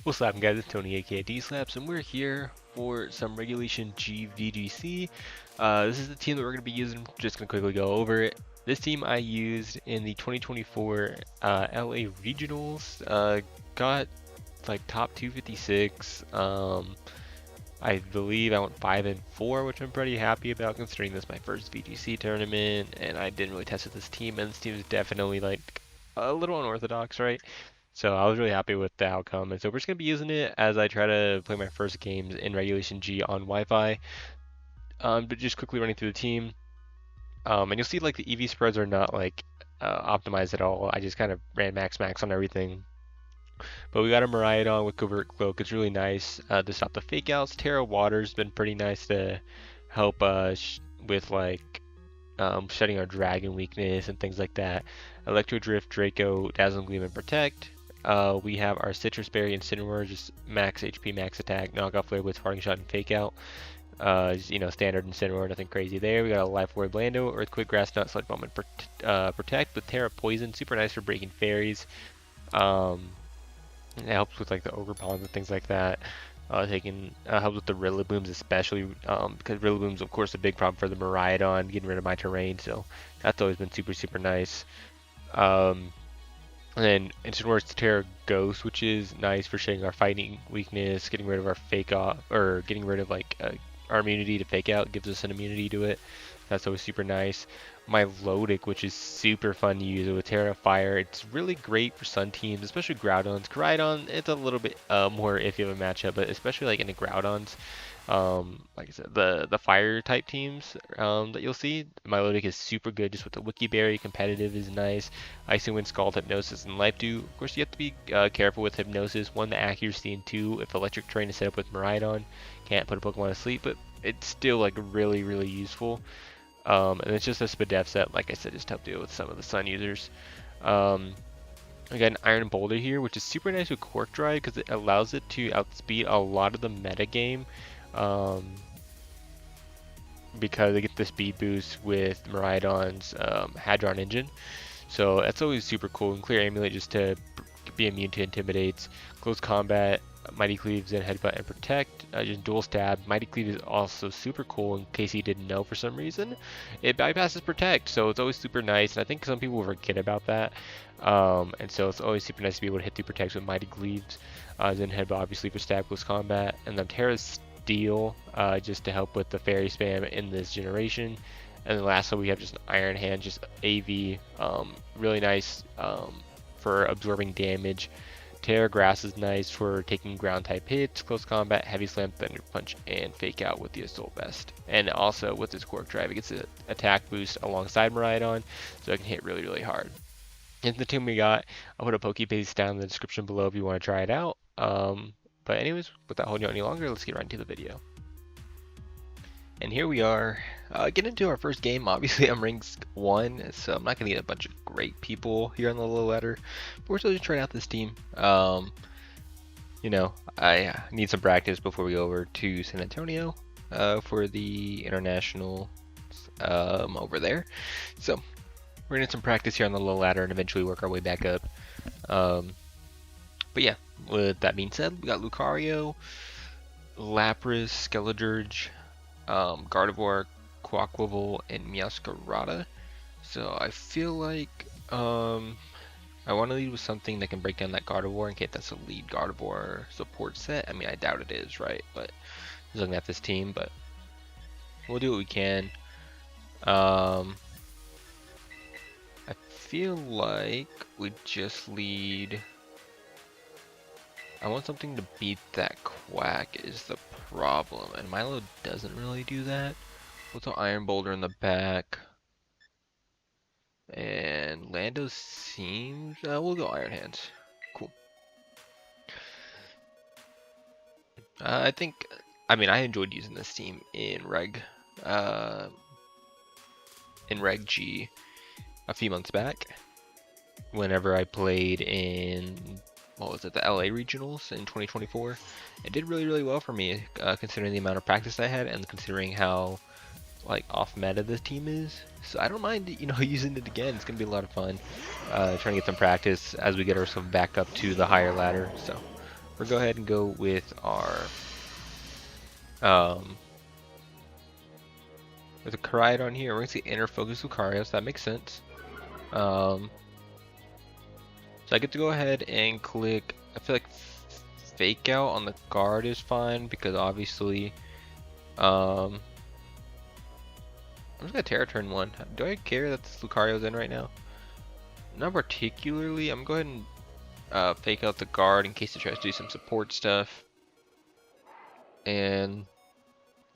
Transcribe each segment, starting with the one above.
What's up, guys? It's Tony, aka TSlaps, and we're here for some Regulation G VGC. This is the team that we're going to be using. Just going to quickly go over it. This team I used in the 2024 LA Regionals. Got like top 256. I believe I went 5 and 4, which I'm pretty happy about considering this is my first VGC tournament, and I didn't really test with this team. And this team is definitely like a little unorthodox, right? So I was really happy with the outcome, and so we're just gonna be using it as I try to play my first games in Regulation G on Wi-Fi. But just quickly running through the team, and you'll see like the EV spreads are not like optimized at all. I just kind of ran max on everything. But we got a Miraidon with Covert Cloak. It's really nice to stop the fake outs. Terra Water's been pretty nice to help with like shedding our dragon weakness and things like that. Electro Drift, Draco, Dazzling Gleam, and Protect. We have our Citrus Berry and Incineroar, just max HP, max attack, knockoff Flare Blitz, Parting Shot, and Fake Out. Standard Incineroar, nothing crazy there. We got a Life Orb Lando, Earthquake, Grass Knot, Sludge Bomb, and Protect with Terra Poison, super nice for breaking fairies. It helps with like the Ogre Pawns and things like that. Helps with the Rillabooms especially, because Rillaboom's of course a big problem for the Miraidon, getting rid of my terrain, so that's always been super nice. And then Incineroar's Terra Ghost, which is nice for shedding our fighting weakness, getting rid of our fake off, or getting rid of like our immunity to fake out, gives us an immunity to it. That's always super nice. MILOTIC, which is super fun to use with Terra Fire. It's really great for Sun teams, especially Groudons. Koraidon, it's a little bit more iffy of a matchup, but especially like in the Groudons, like I said, the fire type teams that you'll see, MILOTIC is super good just with the Wiki Berry. Competitive is nice. Icy Wind, Scald, Hypnosis, and Life Dew. Of course, you have to be careful with Hypnosis. One, the accuracy, and two, if Electric Terrain is set up with Miraidon, can't put a Pokemon to sleep, but it's still like really useful. And it's just a Spadef set, like I said, just to help deal with some of the Sun users. Again, Iron Boulder here, which is super nice with Quark Drive because it allows it to outspeed a lot of the meta game. Because they get the speed boost with Miraidon's Hadron Engine. So that's always super cool. And Clear Amulet just to be immune to Intimidates. Close Combat, Mighty Cleaves, and Headbutt and Protect. Just dual stab. Mighty Cleave is also super cool in case you didn't know for some reason. It bypasses Protect, so it's always super nice. And I think some people forget about that. And so it's always super nice to be able to hit through Protect with Mighty Cleaves. Then Headbutt obviously for stab, close combat. And then Terra's Steel, just to help with the fairy spam in this generation. And then lastly we have just an Iron Hand, just AV, really nice for absorbing damage. Terra Grass is nice for taking ground type hits, close combat, heavy slam, thunder punch, and fake out with the assault vest. And also with this Quark Drive, it gets an attack boost alongside Miraidon, so it can hit really hard. And the team we got, I'll put a Pokepaste down in the description below if you want to try it out. But anyways, without holding you any longer, let's get right into the video. And here we are, getting into our first game. Obviously I'm ranked 1, so I'm not going to get a bunch of great people here on the low ladder, but we're still just trying out this team. You know, I need some practice before we go over to San Antonio for the international over there. So we're going to get some practice here on the low ladder and eventually work our way back up. But yeah, with that being said, we got Lucario, Lapras, Skeledirge, Gardevoir, Quaquaval, and Meowscarada. So I feel like I want to lead with something that can break down that Gardevoir in case that's a lead Gardevoir support set. I mean, I doubt it is, right? But just looking at this team, but we'll do what we can. I feel like we just lead. I want something to beat that Quack is the problem, and Milo doesn't really do that. We'll throw Iron Boulder in the back. And Lando seems... we'll go Iron Hands. Cool. I mean, I enjoyed using this team in Reg G a few months back. Whenever I played in... what was it, the LA Regionals in 2024. It did really well for me, considering the amount of practice I had and considering how like off meta this team is. So I don't mind, you know, using it again. It's gonna be a lot of fun, trying to get some practice as we get ourselves back up to the higher ladder. So we're go ahead and go with our with a Calyrex here. We're gonna see inner focus Lucario, so that makes sense. So I get to go ahead and click. I feel like fake out on the guard is fine because obviously, I'm just gonna Terra turn 1. Do I care that this Lucario's in right now? Not particularly. I'm going to go ahead and fake out the guard in case it tries to do some support stuff. And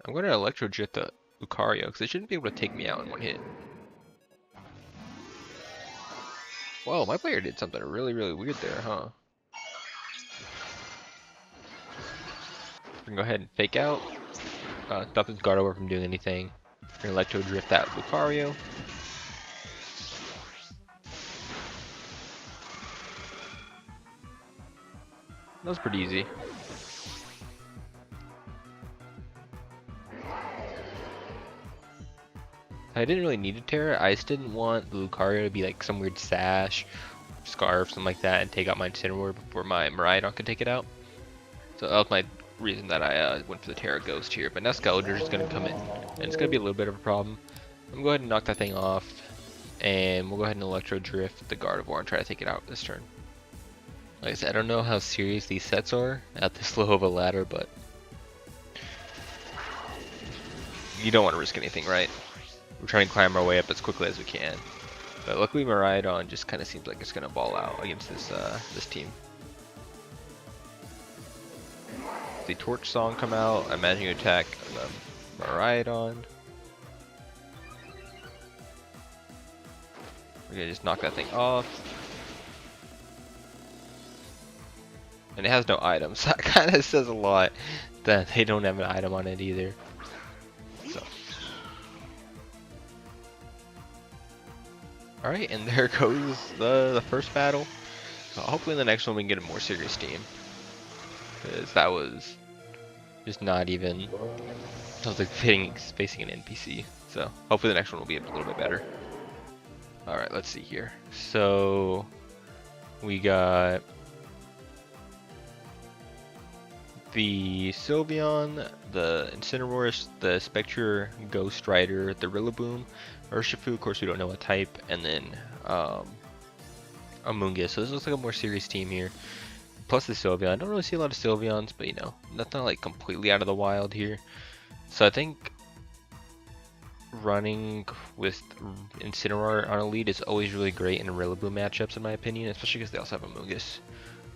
I'm going to Electro Drift the Lucario because it shouldn't be able to take me out in one hit. Whoa, my player did something really, really weird there, huh? We're going to go ahead and fake out. Stop this guard over from doing anything. We're going to Electro Drift that Lucario. That was pretty easy. I didn't really need to Terra. I just didn't want the Lucario to be like some weird sash, scarf, something like that, and take out my Incineroar before my Miraidon could take it out. So that was my reason that I went for the Terra Ghost here. But now Skeletor is going to come in, and it's going to be a little bit of a problem. I'm going to go ahead and knock that thing off, and we'll go ahead and Electro Drift the Gardevoir and try to take it out this turn. Like I said, I don't know how serious these sets are at this low of a ladder, but you don't want to risk anything, right? We're trying to climb our way up as quickly as we can. But luckily Miraidon just kind of seems like it's going to ball out against this team. The Torch Song come out, I imagine you attack Miraidon. We're going to just knock that thing off. And it has no items, so that kind of says a lot that they don't have an item on it either. So. Alright, and there goes the first battle. Hopefully in the next one we can get a more serious team. Because that was just not even... I was like facing an NPC. So hopefully the next one will be a little bit better. Alright, let's see here. So we got the Sylveon, the Incineroar, the Spectre, Ghost Rider, the Rillaboom, Urshifu, of course we don't know what type, and then Amoonguss. So this looks like a more serious team here. Plus the Sylveon. I don't really see a lot of Sylveons, but you know, that's not like completely out of the wild here. So I think running with Incineroar on a lead is always really great in Rillaboom matchups in my opinion, especially because they also have Amoonguss.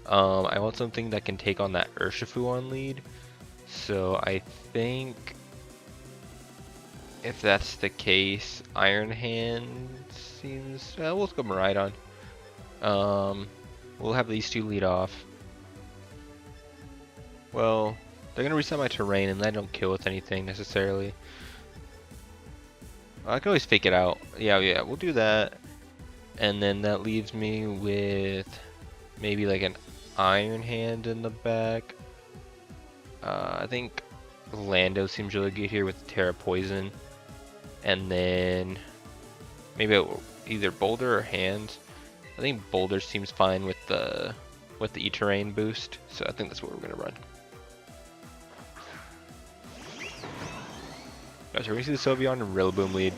I want something that can take on that Urshifu on lead. So I think if that's the case, Iron Hand seems... we'll go Miraidon. We'll have these two lead off. Well, they're going to reset my terrain and I don't kill with anything necessarily. I can always fake it out. Yeah, we'll do that. And then that leaves me with maybe like an Iron Hand in the back. I think Lando seems really good here with Terra Poison. And then maybe either Boulder or Hands. I think Boulder seems fine with the E-Terrain boost. So I think that's what we're going to run. So we're going to see the Sylveon and Rillaboom lead.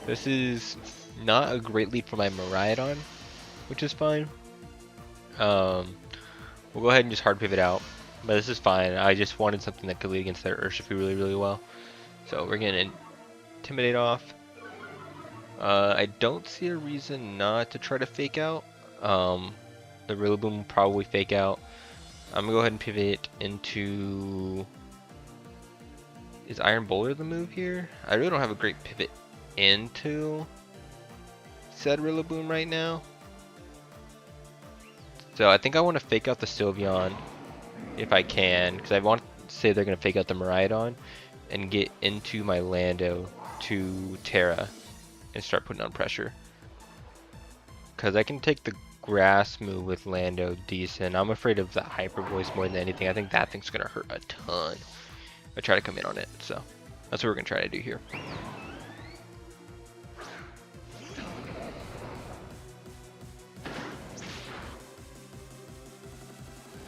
This is not a great lead for my Miraidon, which is fine. We'll go ahead and just hard pivot out, but this is fine. I just wanted something that could lead against their Urshifu really, really well. So we're going to Intimidate off. I don't see a reason not to try to fake out. The Rillaboom will probably fake out. I'm going to go ahead and pivot into... Is Iron Boulder the move here? I really don't have a great pivot into said Rillaboom right now. So I think I want to fake out the Sylveon if I can, because I want to say they're going to fake out the Miraidon and get into my Lando to Terra and start putting on pressure. Because I can take the grass move with Lando decent. I'm afraid of the Hyper Voice more than anything. I think that thing's going to hurt a ton. I try to come in on it, so that's what we're going to try to do here.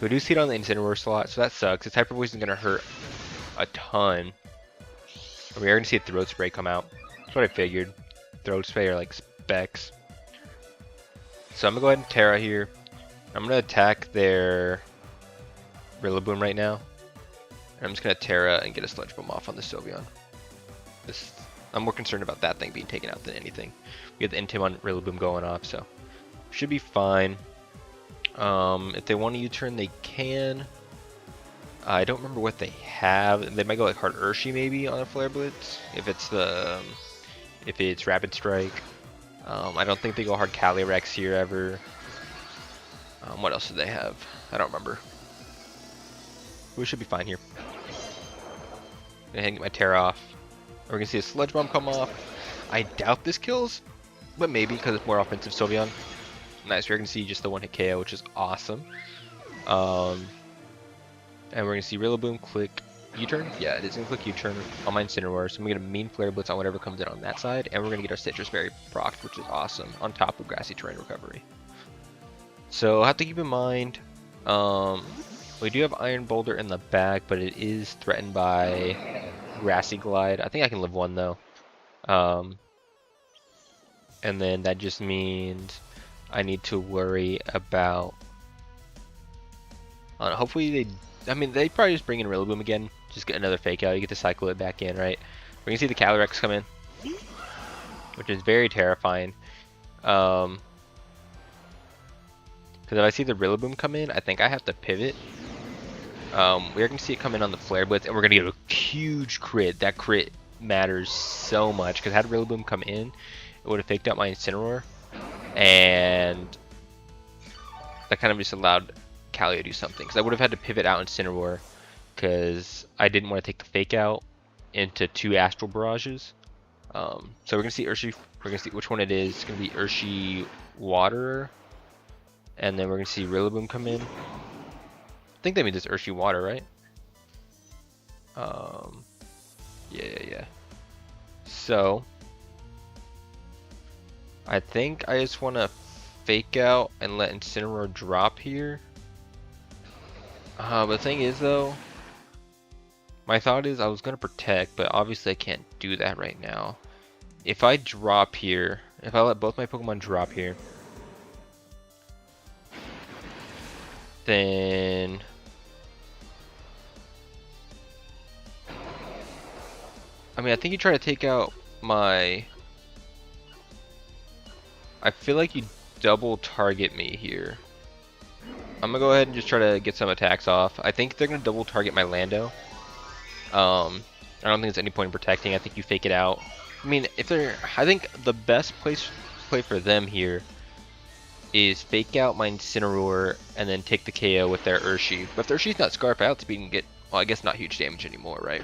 we do see it on the Incineroar slot, so that sucks. Its Hyper Voice is going to hurt a ton. We are going to see a Throat Spray come out. That's what I figured. Throat Spray are like specs. So I'm going to go ahead and Terra here. I'm going to attack their Rillaboom right now. And I'm just going to Terra and get a Sludge Bomb off on the Sylveon. I'm more concerned about that thing being taken out than anything. We have the Intim on Rillaboom going off, so should be fine. If they want to U-turn, they can. I don't remember what they have. They might go like Hard Urshi maybe on a Flare Blitz if it's Rapid Strike. I don't think they go hard Calyrex here ever. What else do they have? I don't remember. We should be fine here. Go ahead and get my Terra off. We're gonna see a Sludge Bomb come off. I doubt this kills, but maybe because it's more offensive Sylveon. Nice. We're gonna see just the one hit KO, which is awesome. And we're gonna see Rillaboom click U-turn. Yeah, it is gonna click U-turn on my Incineroar. So I'm gonna mean Flare Blitz on whatever comes in on that side, and we're gonna get our Citrus Berry procced, which is awesome, on top of Grassy Terrain Recovery. So have to keep in mind, we do have Iron Boulder in the back, but it is threatened by Grassy Glide. I think I can live one though. And then that just means I need to worry about. Hopefully they probably just bring in Rillaboom again. Just get another Fake Out. You get to cycle it back in, right? We're gonna see the Calyrex come in, which is very terrifying. Because if I see the Rillaboom come in, I think I have to pivot. We're gonna see it come in on the Flare Blitz, and we're gonna get a huge crit. That crit matters so much because had Rillaboom come in, it would have faked out my Incineroar, and that kind of just allowed Cali to do something. Because I would have had to pivot out Incineroar because I didn't want to take the Fake Out into 2 Astral Barrages. So we're gonna see Urshi. We're gonna see which one it is. It's gonna be Urshi Waterer, and then we're gonna see Rillaboom come in. I think that means it's Urshi Water, right? Yeah. So I think I just want to Fake Out and let Incineroar drop here. But the thing is though, my thought is I was going to Protect, but obviously I can't do that right now. If I drop here, if I let both my Pokemon drop here, then I think you try to take out my. I feel like you double target me here. I'm gonna go ahead and just try to get some attacks off. I think they're gonna double target my Lando. I don't think there's any point in protecting. I think you Fake it out. I think the best play for them here is Fake out my Incineroar and then take the KO with their Urshi. But if their Urshi's not Scarf out, speed and get, well, I guess not huge damage anymore, right?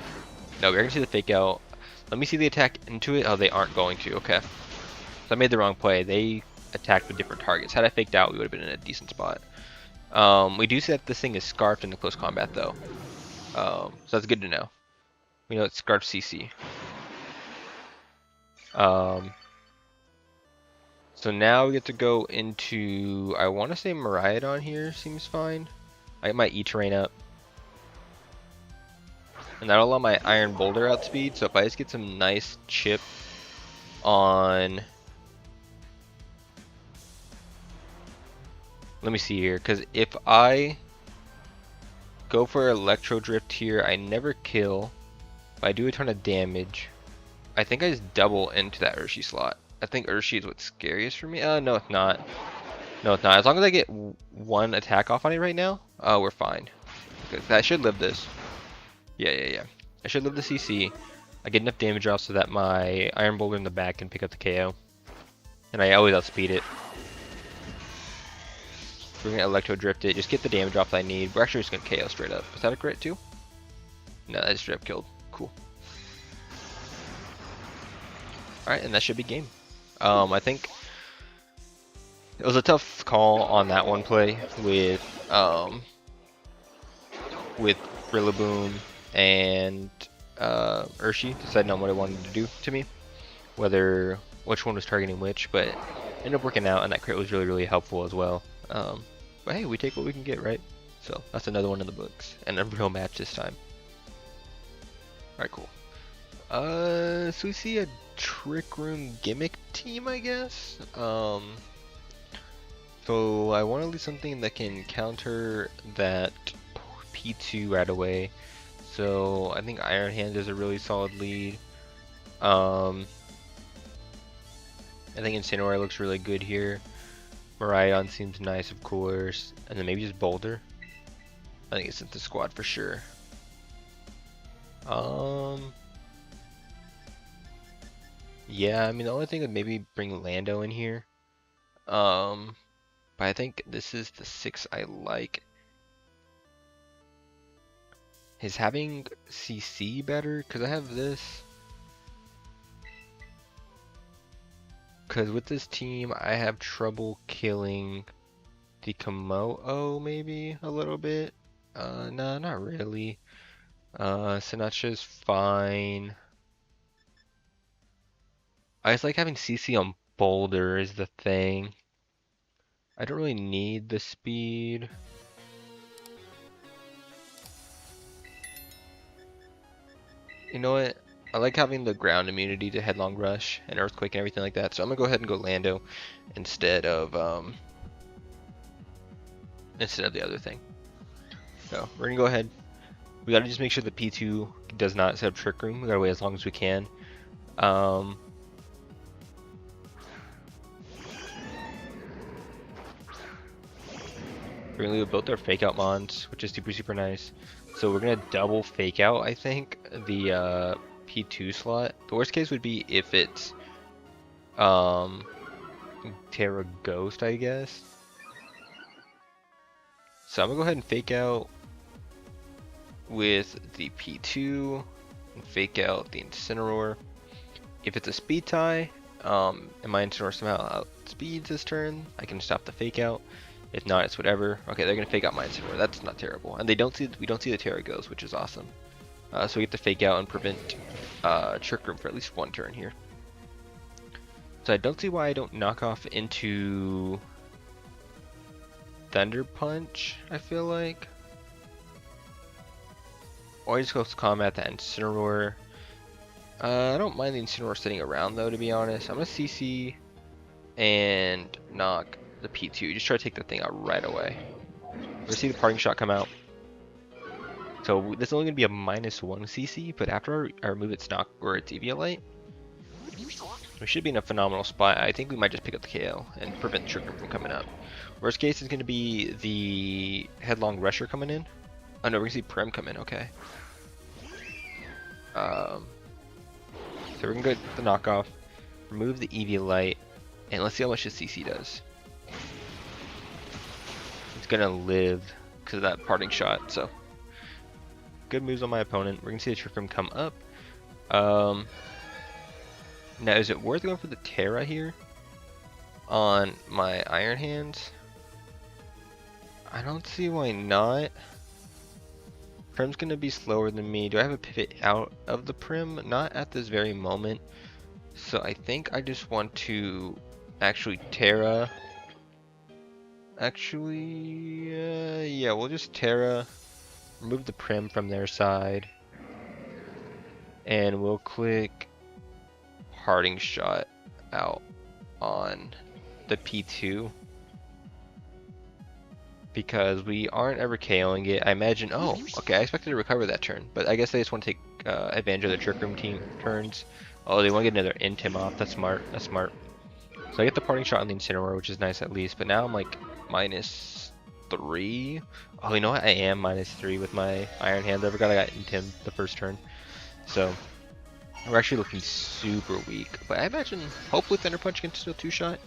No, we're gonna see the Fake Out. Let me see the attack into it. Oh, they aren't going to. Okay. So I made the wrong play. They attacked with different targets. Had I Faked out, we would have been in a decent spot. We do see that this thing is Scarfed in the close combat, though. So that's good to know. We know it's Scarf CC. So now we get to go into, I want to say Miraidon here seems fine. I get my E-Terrain up. And that'll allow my Iron Boulder outspeed, so if I just get some nice chip on. Let me see here, because if I go for Electro Drift here, I never kill, but I do a ton of damage. I think I just double into that Urshi slot. I think Urshi is what's scariest for me. No, it's not. No, it's not. As long as I get one attack off on it right now, we're fine. I should live this. Yeah. I should live the CC. I get enough damage off so that my Iron Boulder in the back can pick up the KO. And I always outspeed it. We're gonna Electro Drift it, just get the damage off that I need. We're actually just gonna KO straight up. Is that a crit too? No, that just straight up killed. Cool. Alright, and that should be game. I think it was a tough call on that one play with Rillaboom and Urshi deciding on what I wanted to do to me, which one was targeting which, but it ended up working out, and that crit was really helpful as well. But hey, we take what we can get, right? So that's another one in the books, and a real match this time. Alright, cool. So we see a Trick Room gimmick team, I guess. So I want to leave something that can counter that P2 right away. So I think Iron Hand is a really solid lead. I think Incineroar looks really good here. Miraidon seems nice, of course. And then maybe just Boulder. I think it's in the squad for sure. Yeah, I mean the only thing would maybe bring Lando in here. But I think this is the 6 I like. Is having CC better? Because I have this. Because with this team, I have trouble killing the Komodo maybe a little bit. No, not really. Sinatcha's fine. I just like having CC on Boulder is the thing. I don't really need the speed. You know what? I like having the ground immunity to Headlong Rush and Earthquake and everything like that, so I'm gonna go ahead and go Lando instead of the other thing. So we're gonna go ahead. We gotta just make sure the P2 does not set up Trick Room. We gotta wait as long as we can. We're gonna leave both our Fake Out Mons, which is super nice. So we're gonna double Fake Out, I think, the P2 slot. The worst case would be if it's Terra Ghost, I guess. So I'm gonna go ahead and Fake Out with the P2 and Fake Out the Incineroar. If it's a speed tie, and my Incineroar somehow outspeeds this turn, I can stop the Fake Out. If not, it's whatever. Okay, they're gonna Fake Out my Incineroar. That's not terrible, and we don't see the Terra Ghost, which is awesome. So we get to Fake Out and prevent Trick Room for at least one turn here. So I don't see why I don't knock off into Thunder Punch, I feel like. Or I just go combat that Incineroar. I don't mind the Incineroar sitting around though, to be honest. I'm gonna CC and knock the P2. Just try to take the thing out right away. We're gonna see the Parting Shot come out. So this is only gonna be a -1 CC, but after I remove its knock or its Eviolite, we should be in a phenomenal spot. I think we might just pick up the KO and prevent the Trick Room from coming up. Worst case is gonna be the Headlong Rusher coming in. Oh no, we're gonna see Prem come in, okay. So we're gonna go the knockoff, remove the Eviolite, and let's see how much the CC does. It's gonna live because of that Parting Shot, so good moves on my opponent. We're gonna see the Trick Room come up. Now is it worth going for the Terra here on my Iron Hands? I don't see why not. Prim's gonna be slower than me. Do I have a pivot out of the Prim? Not at this very moment. So I think I just want to actually Terra. Actually, yeah, we'll just Terra. Remove the Prim from their side. And we'll click Parting Shot out on the P2. Because we aren't ever KOing it. I imagine, oh, okay, I expected to recover that turn, but I guess they just want to take advantage of the Trick Room team turns. Oh, they want to get another Intim off. That's smart. That's smart. So I get the Parting Shot on the Incineroar, which is nice at least, but now I'm like -3. Oh, you know what? I am -3 with my Iron Hand. I forgot I got Intim the first turn. So we're actually looking super weak, but I imagine hopefully Thunder Punch can still two-shot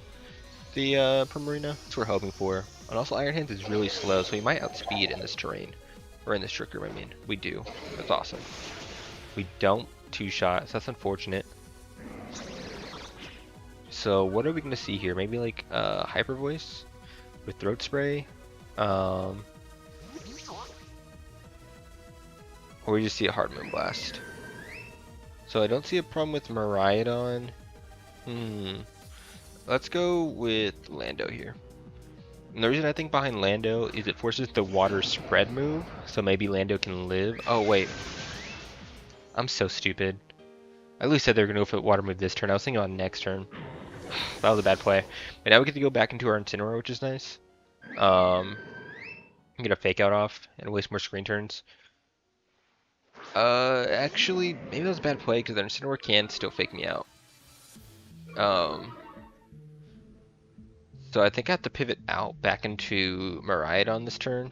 the Primarina. That's what we're hoping for. And also Iron Hands is really slow, so he might outspeed in this terrain. Or in this Trick Room, I mean. We do. That's awesome. We don't two-shot, so that's unfortunate. So what are we going to see here? Maybe like Hyper Voice with Throat Spray? Or we just see a Hard Moon Blast. So I don't see a problem with Miraidon. Let's go with Lando here. And the reason I think behind Lando is it forces the water spread move, so maybe Lando can live. Oh wait, I'm so stupid. I at least said they were gonna go for the water move this turn. I was thinking on next turn. That was a bad play. But now we get to go back into our Incineroar, which is nice. Get a fake out off and waste more screen turns. Actually, maybe that was a bad play because the Incineroar can still fake me out. So I think I have to pivot out back into Miraidon this turn,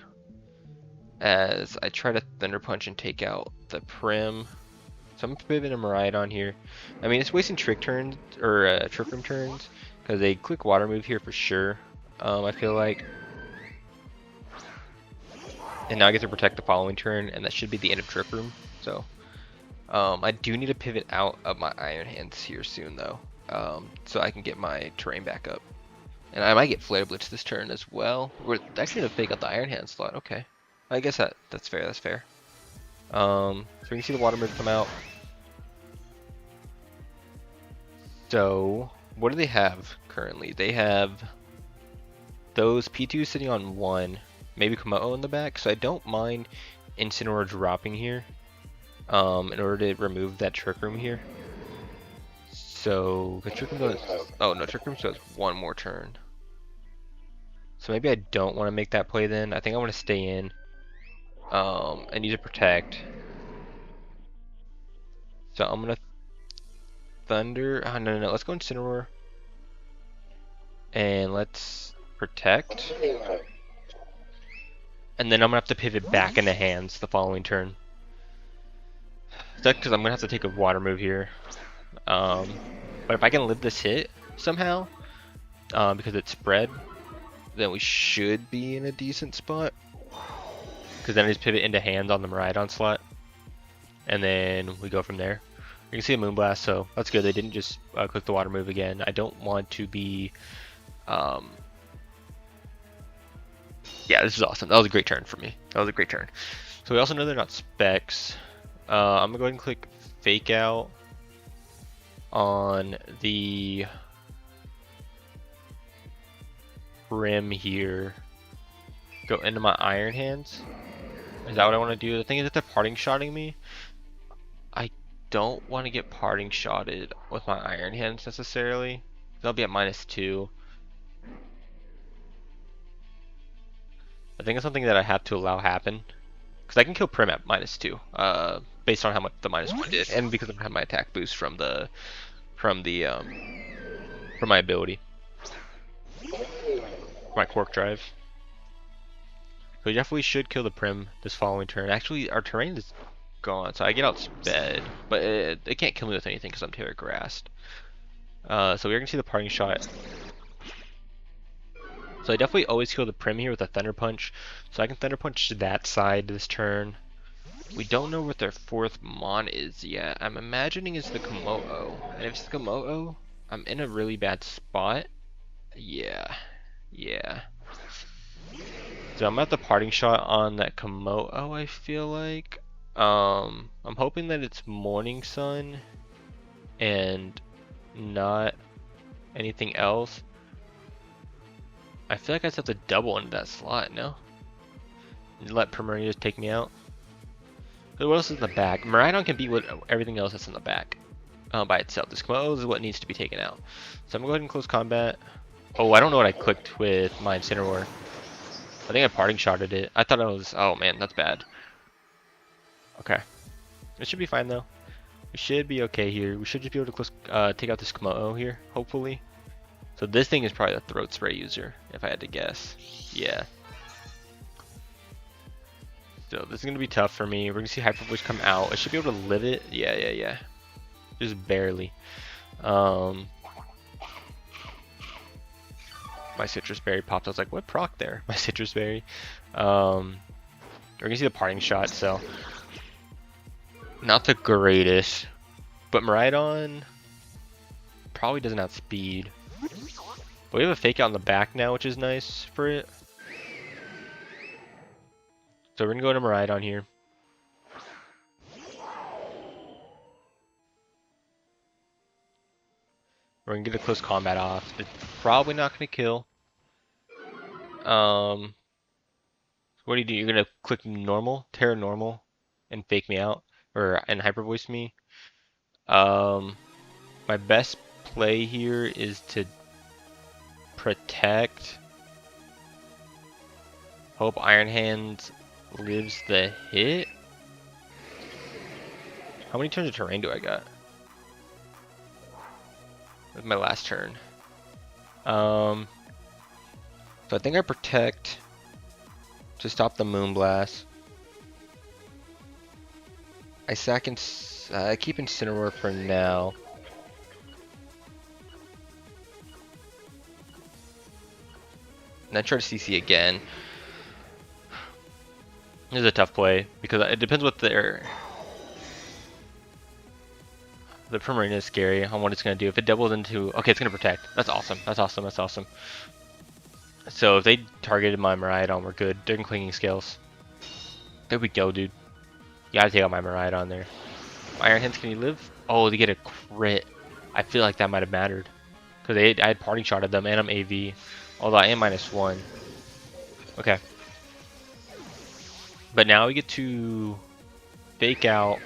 as I try to Thunder Punch and take out the Prim. So I'm gonna pivot a Miraidon here. I mean, it's wasting Trick turns or Trick Room turns because they click Water Move here for sure. I feel like. And now I get to protect the following turn, and that should be the end of Trick Room. So I do need to pivot out of my Iron Hands here soon, though, so I can get my terrain back up. And I might get Flare Blitz this turn as well. We're actually gonna fake out the Iron Hand slot. Okay, I guess that's fair. That's fair. So we can see the Water Move come out. So what do they have currently? They have those P2 sitting on 1. Maybe Komodo in the back, so I don't mind Incineroar dropping here in order to remove that Trick Room here. So, Trick Room does, oh no, Trick Room does one more turn. So maybe I don't want to make that play then. I think I want to stay in. I need to protect. So I'm going to Thunder, no, let's go Incineroar. And let's protect. And then I'm going to have to pivot back into hands the following turn. That's because I'm going to have to take a water move here. But if I can live this hit somehow, because it's spread, then we should be in a decent spot. Because then I just pivot into hands on the Miraidon slot. And then we go from there. You can see a Moonblast, so that's good. They didn't just click the water move again. I don't want to be... Yeah, this is awesome. That was a great turn for me. That was a great turn. So we also know they're not specs. I'm going to go ahead and click Fake Out on the Rim here. Go into my Iron Hands. Is that what I want to do? The thing is that they're parting shotting me. I don't want to get parting shotted with my Iron Hands necessarily. They'll be at -2. I think it's something that I have to allow happen. Because I can kill Prim at -2. Based on how much the -1 did. And because I don't have my attack boost from my ability. My Quark Drive. So we definitely should kill the Prim this following turn. Actually, our terrain is gone, so I get outsped. But it can't kill me with anything because I'm Terra Grassed. So we're going to see the parting shot. So I definitely always kill the Prim here with a Thunder Punch. So I can Thunder Punch that side this turn. We don't know what their 4th Mon is yet. I'm imagining it's the Komodo. And if it's the Komodo, I'm in a really bad spot. Yeah. So I'm at the parting shot on that Komodo, I feel like. I'm hoping that it's Morning Sun and not anything else. I feel like I just have to double into that slot, no? And let Primarina just take me out. What else is in the back? Miraidon can beat everything else that's in the back by itself. This Komodo is what needs to be taken out. So I'm going to go ahead and close combat. Oh, I don't know what I clicked with my Incineroar. I think I parting shotted it. I thought I was... Oh man, that's bad. Okay. It should be fine though. We should be okay here. We should just be able to close, take out this Komodo here, hopefully. So this thing is probably a Throat Spray user, if I had to guess. Yeah. So this is going to be tough for me. We're going to see Hyper Voice come out. I should be able to live it. Yeah. Just barely. My Citrus Berry popped. I was like, what proc there? My Citrus Berry. We're going to see the parting shot, so... Not the greatest. But Miraidon probably doesn't have speed. But we have a fake out in the back now, which is nice for it. So we're going to go to Miraidon here. We're going to get a close combat off. It's probably not going to kill. Um, what do? You're gonna click normal, Terra normal, and fake me out, and hyper voice me. Um, my best play here is to protect. Hope Iron Hands lives the hit. How many turns of terrain do I got? That's my last turn. So I think I protect to stop the Moonblast. I keep Incineroar for now. And I try to CC again. This is a tough play because it depends what the Primarina is scary on what it's gonna do. If it doubles into, okay, it's gonna protect. That's awesome. That's awesome. That's awesome. So if they targeted my Miraidon, we're good. They're clinging scales. There we go, dude. You gotta take out my Miraidon there. Iron Hands, can you live? Oh, they get a crit. I feel like that might have mattered because I had parting shot of them and I'm AV. Although I am -1. Okay. But now we get to fake out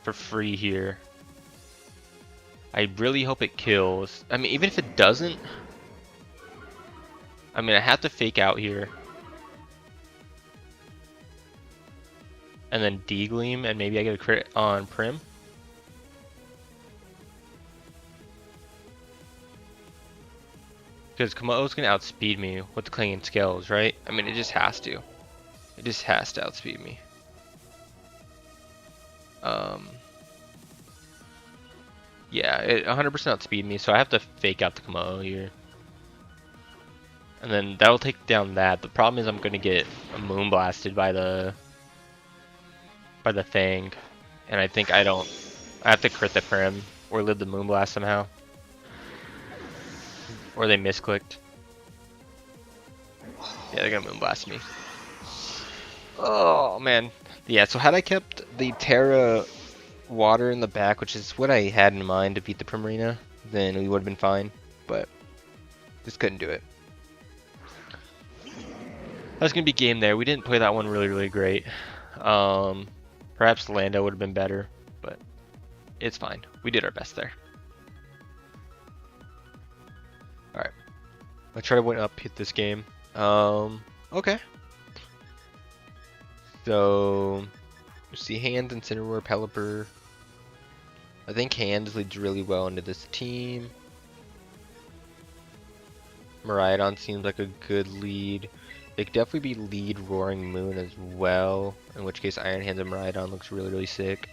for free here. I really hope it kills. I mean, even if it doesn't, I mean, I have to fake out here. And then D-Gleam, and maybe I get a crit on Prim. Because Komodo's going to outspeed me with the clinging scales, right? I mean, it just has to. It just has to outspeed me. Yeah, it 100% outspeed me, so I have to fake out the Komodo here. And then that'll take down that. The problem is I'm going to get moonblasted by the thing. And I think I have to crit the Prim or live the moonblast somehow. Or they misclicked. Yeah, they're gonna moonblast me. Oh man. Yeah, so had I kept the Terra water in the back, which is what I had in mind to beat the Primarina, then we would have been fine. But just couldn't do it. That's gonna be game there. We didn't play that one really great. Perhaps Lando would have been better, but it's fine. We did our best there. Alright. Let's try to win up hit this game. Okay. So, see Hands, Incineroar, Pelipper. I think Hands leads really well into this team. Miraidon seems like a good lead. They could definitely be lead Roaring Moon as well, in which case Iron Hands and Miraidon looks really sick.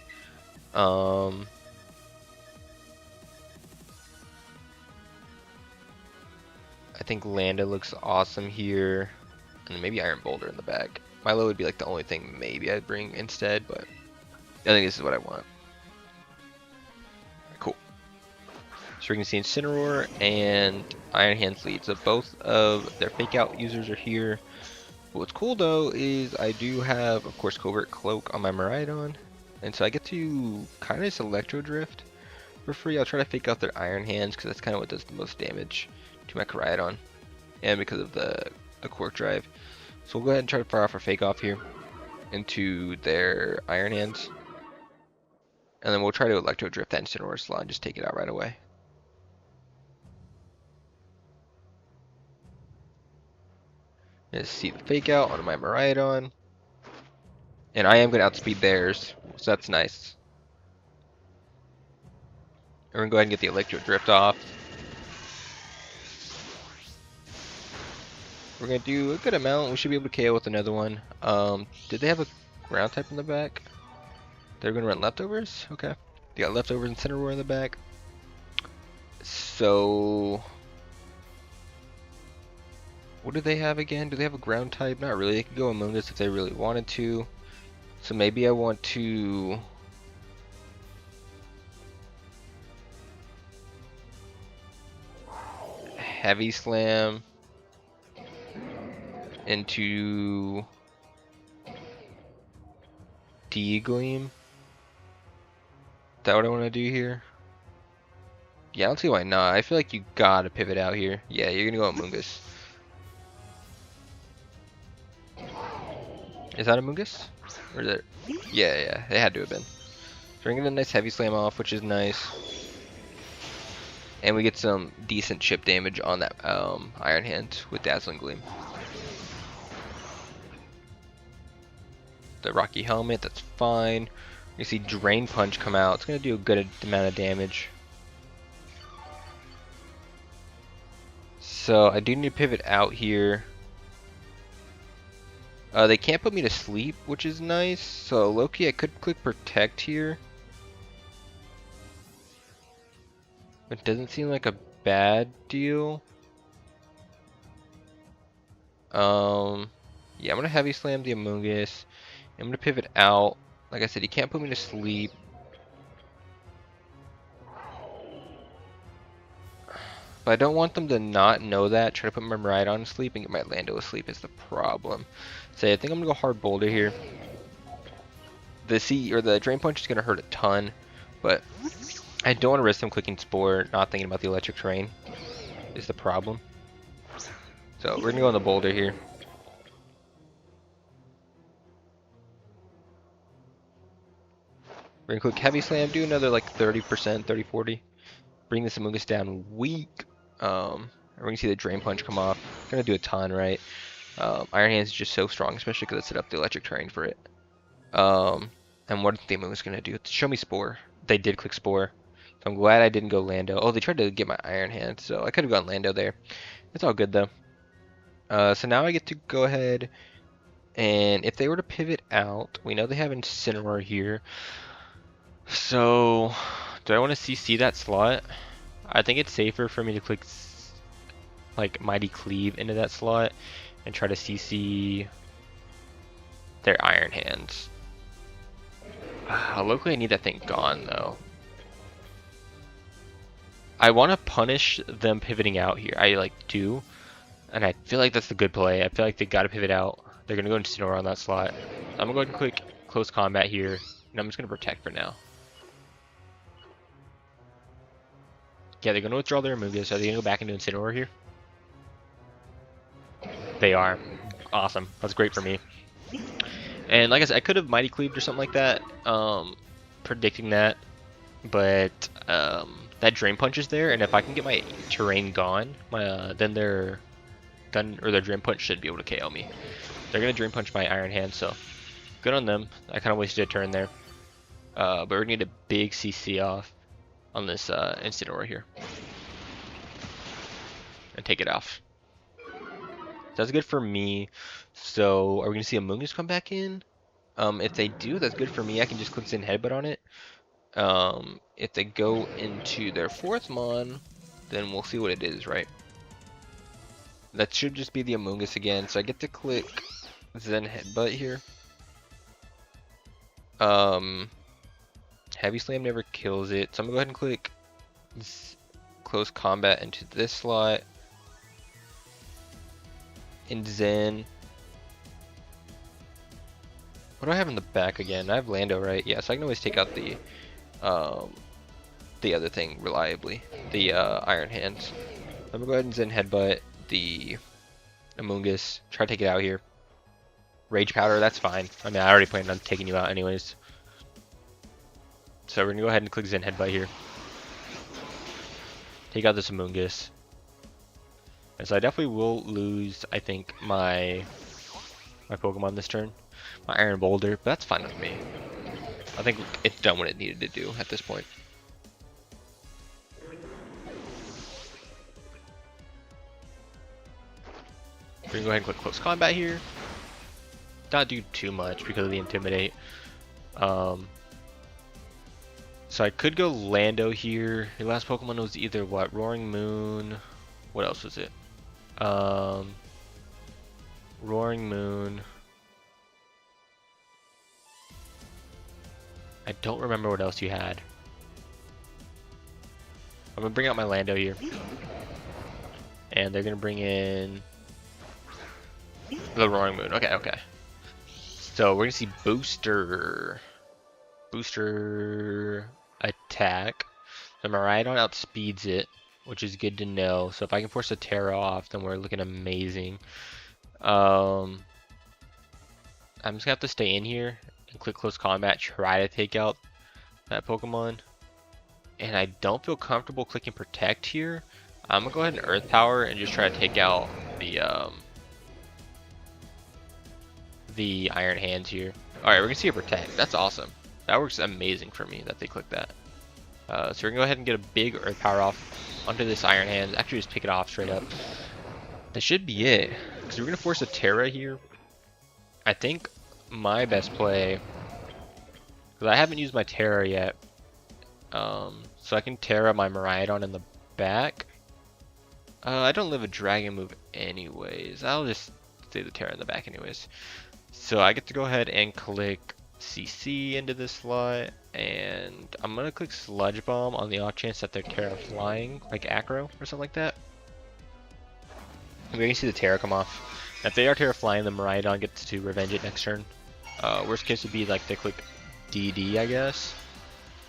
I think Landa looks awesome here, and maybe Iron Boulder in the back. Milo would be like the only thing maybe I'd bring instead, but I think this is what I want. Cool. So we can see Incineroar and Iron Hands lead. So both of their fake out users are here. What's cool though is I do have, of course, Covert Cloak on my Miraidon, and so I get to kind of just Electro Drift for free. I'll try to fake out their Iron Hands because that's kind of what does the most damage to my Miraidon, and because of the Quark Drive. So we'll go ahead and try to fire off our Fake Off here into their Iron Hands, and then we'll try to Electro Drift that Incineroar slot and just take it out right away. Let's see the Fake Out on my Miraidon. And I am going to outspeed theirs, so that's nice. We're going to go ahead and get the Electro Drift off. We're going to do a good amount. We should be able to KO with another one. Did they have a ground type in the back? They're going to run leftovers? Okay. They got leftovers and Incineroar in the back. So, what do they have again? Do they have a ground type? Not really. They could go Among Us if they really wanted to. So maybe I want to... Heavy Slam into D-Gleam. Is that what I want to do here? Yeah, I don't see why not. I feel like you gotta pivot out here. Yeah, you're gonna go Amoonguss. Is that Amoonguss? Or is it? Yeah, yeah, it had to have been. So we're gonna get a nice heavy slam off, which is nice. And we get some decent chip damage on that Iron Hand with Dazzling Gleam. The Rocky Helmet, that's fine. You see Drain Punch come out. It's gonna do a good amount of damage. So I do need to pivot out here. They can't put me to sleep, which is nice. So Loki, I could click Protect here. It doesn't seem like a bad deal. Yeah, I'm gonna Heavy Slam the Amoonguss. I'm gonna pivot out. Like I said, he can't put me to sleep. But I don't want them to not know that. Try to put my Miraidon to sleep and get my Lando asleep is the problem. So I think I'm gonna go Hard Boulder here. The Drain Punch is gonna hurt a ton, but I don't want to risk him clicking Spore, not thinking about the electric terrain is the problem. So we're gonna go on the Boulder here. We're gonna click Heavy Slam, do another like 30%, 30-40. Bring this Amoonguss down weak. We're gonna see the Drain Punch come off. Gonna do a ton, right? Iron Hand is just so strong, especially because it set up the electric terrain for it. And what the Amoonguss gonna do? Show me Spore. They did click Spore. So I'm glad I didn't go Lando. Oh, they tried to get my Iron Hand, so I could have gone Lando there. It's all good though. So now I get to go ahead and if they were to pivot out, we know they have Incineroar here. So do I want to CC that slot? I think it's safer for me to click like Mighty Cleave into that slot and try to CC their Iron Hands. Locally I need that thing gone though. I want to punish them pivoting out here. I like do. And I feel like that's the good play. I feel like they got to pivot out. They're going to go into Incineroar on that slot. I'm going to go ahead and click Close Combat here. And I'm just going to Protect for now. Yeah, they're going to withdraw their Amoonguss. Are they going to go back into Incineroar here? They are. Awesome. That's great for me. And like I said, I could have Mighty Cleaved or something like that. Predicting that. But that Drain Punch is there. And if I can get my terrain gone, then their Drain Punch should be able to KO me. They're going to Drain Punch my Iron Hand, so good on them. I kind of wasted a turn there. But we're going to get a big CC off on this Incineroar here. And take it off. That's good for me. So are we going to see Amoonguss come back in? If they do, that's good for me. I can just click Zen Headbutt on it. If they go into their 4th Mon, then we'll see what it is, right? That should just be the Amoonguss again. So I get to click Zen Headbutt here. Heavy Slam never kills it. So I'm going to go ahead and click Close Combat into this slot. And Zen. What do I have in the back again? I have Lando, right? Yeah, so I can always take out the other thing reliably. The Iron Hands. I'm going to go ahead and Zen Headbutt the Amoonguss. Try to take it out here. Rage Powder, that's fine. I mean, I already planned on taking you out anyways. So we're going to go ahead and click Zen Headbutt here. Take out this Amoonguss. And so I definitely will lose, I think, my Pokemon this turn. My Iron Boulder, but that's fine with me. I think it's done what it needed to do at this point. We're going to go ahead and click Close Combat here. Not do too much because of the Intimidate. So I could go Lando here. Your last Pokemon was either what? Roaring Moon. What else was it? Roaring Moon. I don't remember what else you had. I'm going to bring out my Lando here. And they're going to bring in the Roaring Moon. Okay, okay. So we're going to see Booster attack. The Miraidon outspeeds it, which is good to know. So if I can force a Terra off, then we're looking amazing. I'm just gonna have to stay in here and click close combat, try to take out that Pokemon. And I don't feel comfortable clicking protect here. I'm gonna go ahead and Earth Power and just try to take out the Iron Hands here. Alright, we're gonna see a protect. That's awesome. That works amazing for me that they click that. So we're gonna go ahead and get a big Earth Power off onto this Iron Hands. Actually, just pick it off straight up. That should be it. Because we're gonna force a Terra here. I think my best play, because I haven't used my Terra yet, so I can Terra my Miraidon in the back. I don't live a Dragon move anyways. I'll just say the Terra in the back anyways. So I get to go ahead and click CC into this slot, and I'm gonna click Sludge Bomb on the off chance that they're Terra flying, like Acro or something like that. And we can see the Terra come off. Now, if they are Terra flying, the Miraidon gets to revenge it next turn. Worst case would be like they click DD, I guess.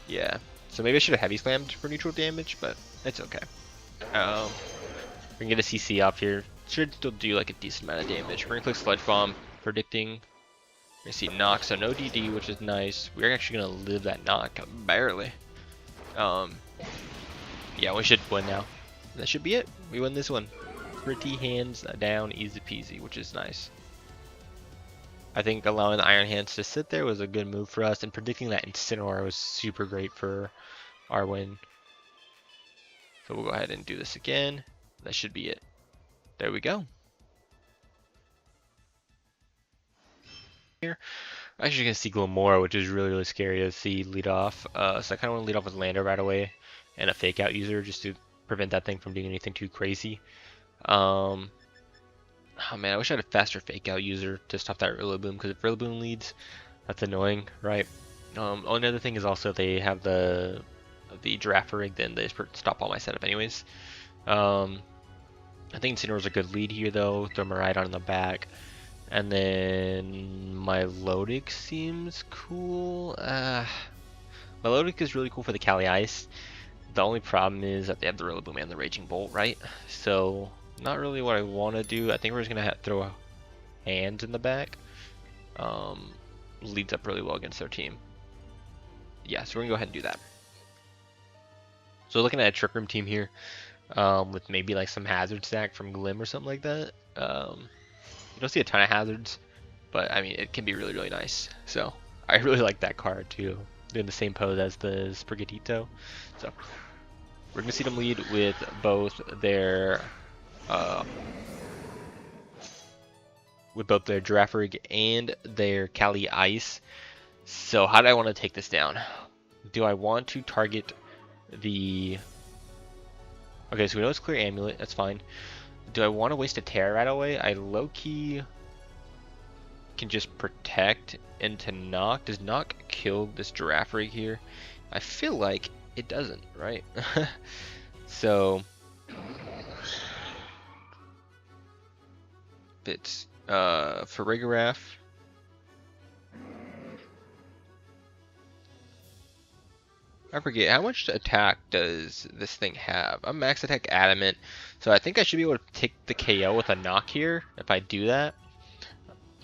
Yeah. So maybe I should have heavy slammed for neutral damage, but it's okay. We can get a CC off here. Should still do like a decent amount of damage. We're gonna click Sludge Bomb, predicting. We're gonna see knock, so no DD, which is nice. We're actually gonna live that knock, barely. Yeah, we should win now. That should be it. We win this one. Pretty hands down, easy peasy, which is nice. I think allowing the Iron Hands to sit there was a good move for us, and predicting that Incineroar was super great for our win. So we'll go ahead and do this again. That should be it. There we go. Here, I'm actually gonna see Glamora, which is really, really scary to see lead off. So I kind of want to lead off with Lander right away, and a fake out user just to prevent that thing from doing anything too crazy. Oh man, I wish I had a faster fake out user to stop that Rillaboom, because if Rillaboom leads, that's annoying, right? Only other thing is also they have the Giraffe rig, then they stop all my setup anyways. I think Incineroar's a good lead here though, throw Miraidon in the back. And then MILOTIC seems cool. MILOTIC is really cool for the Calyrex-Ice. The only problem is that they have the Rillaboom and the Raging Bolt, right? So not really what I want to do. I think we're just gonna throw Hands in the back. Leads up really well against their team. Yeah, so we're gonna go ahead and do that. So looking at a Trick Room team here, with maybe like some Hazard stack from Glim or something like that. You don't see a ton of hazards, but I mean it can be really, really nice. So I really like that card too. Doing the same pose as the Sprigatito. So we're gonna see them lead with both their Giraffe Rig and their Calyrex-Ice. So how do I want to take this down? Do I want to target the... Okay, so we know it's Clear Amulet, that's fine. Do I want to waste a Terra right away? I low-key can just protect into knock. Does knock kill this Giraffe Rig here? I feel like it doesn't, right? So it's for Rigoraph. I forget how much attack does this thing have. I'm max attack adamant, so I think I should be able to take the KO with a knock here if I do that.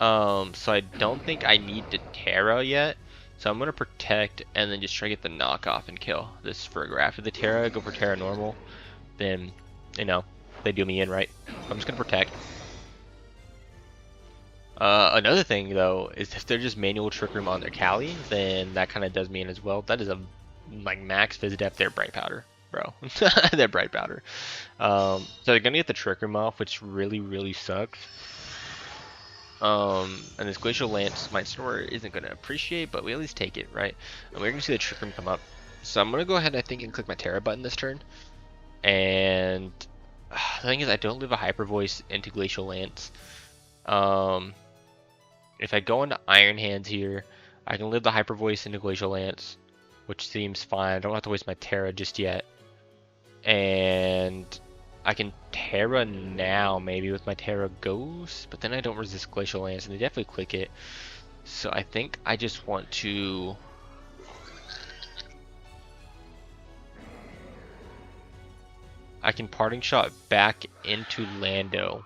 So I don't think I need to Terra yet. So I'm gonna protect and then just try to get the knock off and kill this Frigoraph. After the Terra, go for Terra normal, then you know they do me in, right? I'm just gonna protect. Another thing though is if they're just manual Trick Room on their Cali, then that kind of does me in as well. That is a like max Fizz Depth. They're Bright Powder, bro. They're Bright Powder. So they're gonna get the Trick Room off, which really, really sucks. And this Glacial Lance my store isn't gonna appreciate, but we at least take it, right? And we're gonna see the Trick Room come up. So I'm gonna go ahead, I think, and click my Terra button this turn. And the thing is, I don't live a Hyper Voice into Glacial Lance. If I go into Iron Hands here, I can live the Hyper Voice into Glacial Lance, which seems fine. I don't have to waste my Terra just yet. And I can Terra now, maybe with my Terra Ghost, but then I don't resist Glacial Lance, and they definitely click it. So I think I just want to... I can parting shot back into Lando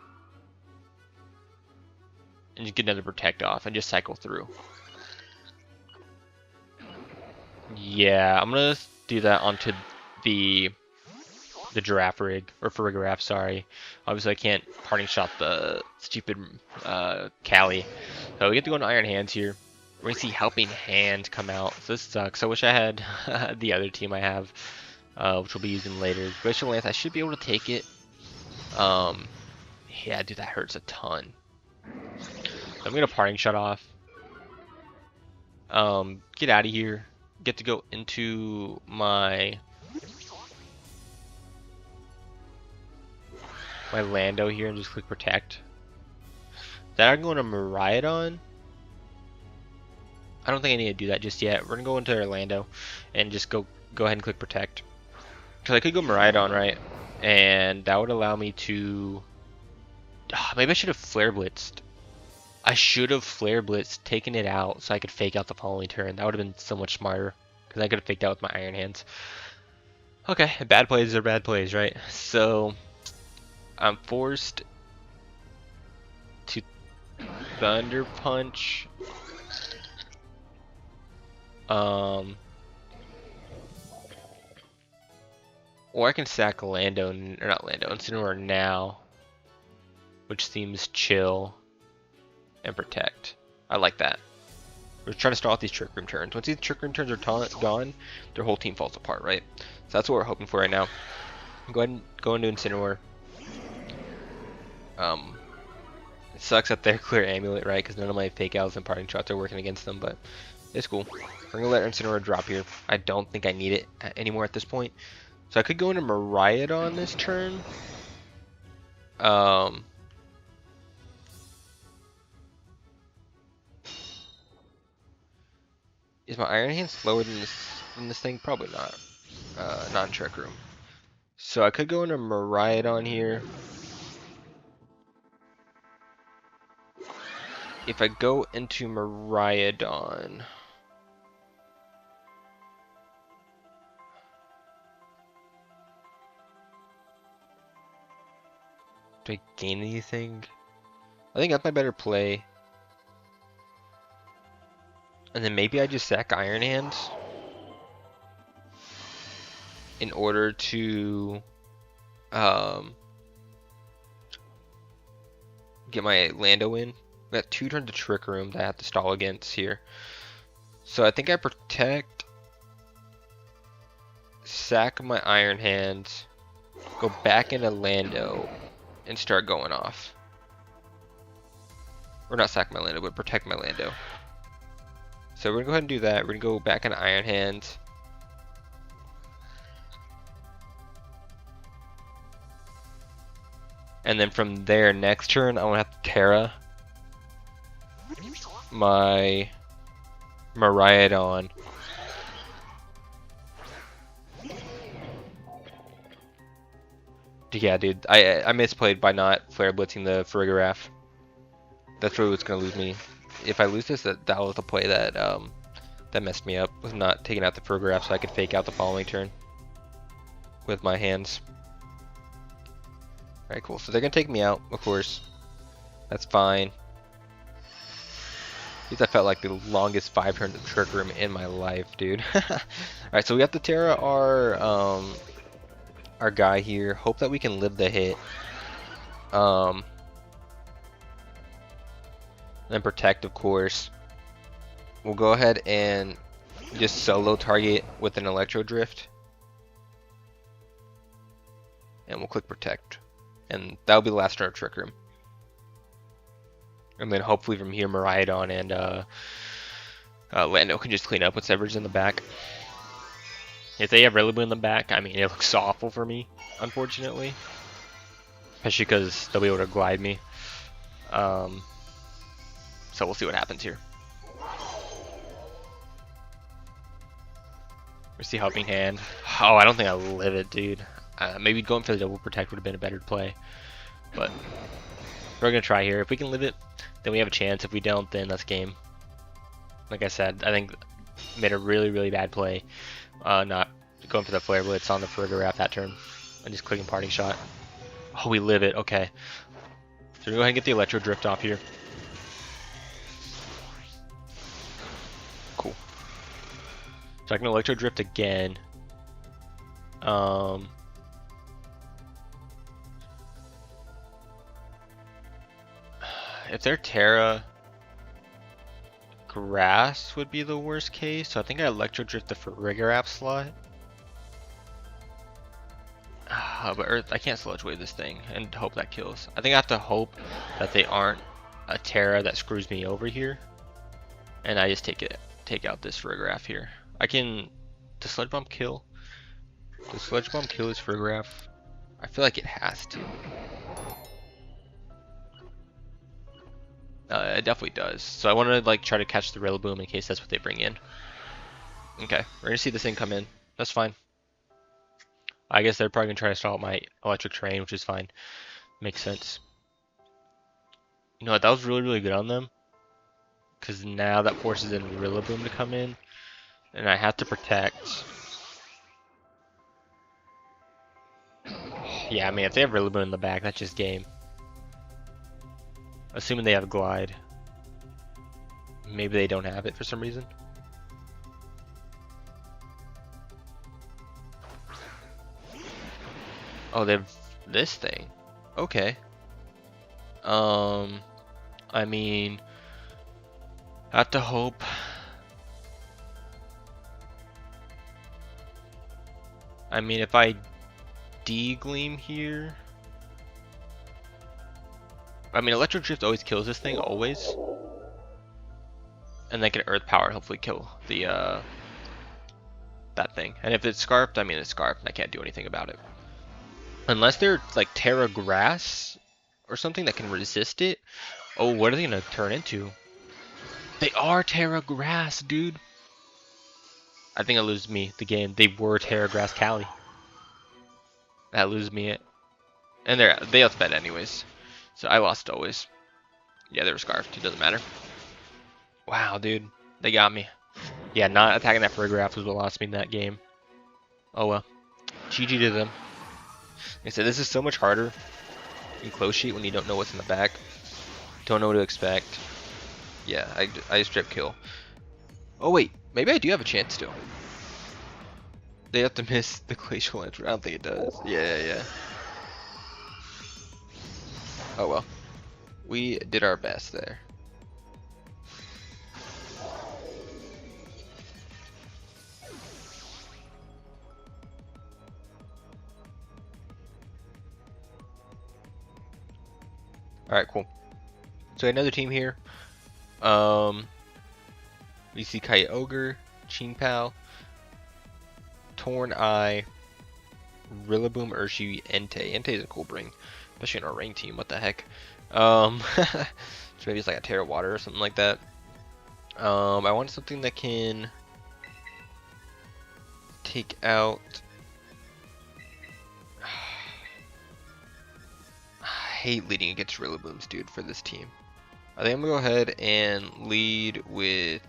and just get another protect off and just cycle through. Yeah, I'm gonna do that onto the giraffe rig, or Farigiraf, sorry. Obviously I can't parting shot the stupid Cali. So we get to go into Iron Hands here. We're gonna see Helping Hand come out. So this sucks. I wish I had the other team I have, which we'll be using later. Glacial Lance, I should be able to take it. Yeah, dude, that hurts a ton. So I'm gonna parting shot off. Get out of here. Get to go into my Lando here and just click protect. Then I'm going to Miraidon. I don't think I need to do that just yet. We're gonna go into Orlando and just go ahead and click protect. Because I could go Miraidon, right? And that would allow me to... maybe I should have Flare Blitzed. I should have Flare Blitzed, taken it out so I could fake out the following turn. That would have been so much smarter. Because I could have faked out with my Iron Hands. Okay, bad plays are bad plays, right? So I'm forced to Thunder Punch. Or I can sack Lando, or not Lando, Incineroar now, which seems chill, and protect. I like that. We're trying to start off these Trick Room turns. Once these Trick Room turns are gone, their whole team falls apart, right? So that's what we're hoping for right now. Go ahead and go into Incineroar. It sucks that they're clear Amulet, right? Because none of my fake outs and parting shots are working against them, but it's cool. We're gonna let Incineroar drop here. I don't think I need it anymore at this point. So I could go into Miraidon this turn. Is my Iron Hand slower than this thing? Probably not. Not in Trick Room. So I could go into Miraidon here. If I go into Miraidon, do I gain anything? I think that's my better play. And then maybe I just sack Iron Hands in order to get my Lando in. I got 2 turns of Trick Room that I have to stall against here. So I think I protect, sack my Iron Hands, go back into Lando, and start going off. Or not sack my Lando, but protect my Lando. So we're gonna go ahead and do that. We're gonna go back into Iron Hands. And then from there, next turn, I'm gonna have to Terra my Miraidon. Yeah, dude, I misplayed by not Flare Blitzing the Farigiraf. That's really what's gonna lose me. If I lose this, that was the play that that messed me up, was not taking out the Farigiraf so I could fake out the following turn with my hands. Alright, cool. So they're gonna take me out, of course. That's fine. I felt like the longest 5 turns of Trick Room in my life, dude. Alright, so we have to Terra our guy here. Hope that we can live the hit. And protect, of course. We'll go ahead and just solo target with an Electro Drift. And we'll click protect. And that'll be the last turn of Trick Room. And then hopefully from here, Miraidon and Lando can just clean up whatever's in the back. If they have Rillaboom in the back, I mean, it looks awful for me, unfortunately. Especially because they'll be able to glide me. So we'll see what happens here. We'll see Helping Hand. Oh, I don't think I'll live it, dude. Maybe going for the double protect would have been a better play. But we're going to try here. If we can live it, then we have a chance. If we don't, then that's game. Like I said, I think made a really, really bad play. Not going for the Flare Blitz on the Farigiraf that turn. I'm just clicking parting shot. Oh, we live it. Okay. So we're going to go ahead and get the Electro Drift off here. Cool. So I can Electro Drift again. If they're Terra, Grass would be the worst case. So I think I Electro Drift the Farigiraf slot. But Earth, I can't Sludge Wave this thing and hope that kills. I think I have to hope that they aren't a Terra that screws me over here, and I just take out this Farigiraf here. I can. Does Sludge Bomb kill? Does Sludge Bomb kill this Farigiraf? I feel like it has to. It definitely does. So I want to like try to catch the Rillaboom in case that's what they bring in. Okay, we're gonna see this thing come in. That's fine. I guess they're probably gonna try to stall my Electric Terrain, which is fine. Makes sense. You know what? That was really good on them, because now that forces in Rillaboom to come in, and I have to protect. Yeah, I mean, if they have Rillaboom in the back, that's just game. Assuming they have Glide. Maybe they don't have it for some reason. Oh, they have this thing. Okay. I mean, I have to hope. I mean, if I D-Gleam here. I mean, Electro Drift always kills this thing, always. And then can Earth Power hopefully kill the, that thing. And if it's Scarfed, I mean, it's Scarfed and I can't do anything about it. Unless they're like Terra Grass or something that can resist it. Oh, what are they gonna turn into? They are Terra Grass, dude. I think it loses me the game. They were Terra Grass Cali. That loses me it. And they outsped anyways. So I lost always. Yeah, they were Scarfed. It doesn't matter. Wow, dude. They got me. Yeah, not attacking that Farigiraf was what lost me in that game. Oh well. GG to them. Like I said, this is so much harder in close sheet when you don't know what's in the back. Don't know what to expect. Yeah, I strip kill. Oh wait, maybe I do have a chance to. They have to miss the Glacial Entry. I don't think it does. Yeah. Oh well. We did our best there. Alright, cool. So another team here. We see Kyogre, Chinpao, Torn Eye, Rillaboom, Urshifu, Entei. Entei is a cool bring, especially in our ranked team. What the heck? So maybe it's like a Terra Water or something like that. I want something that can take out. I hate leading against Rillabooms, dude, for this team. I think I'm gonna go ahead and lead with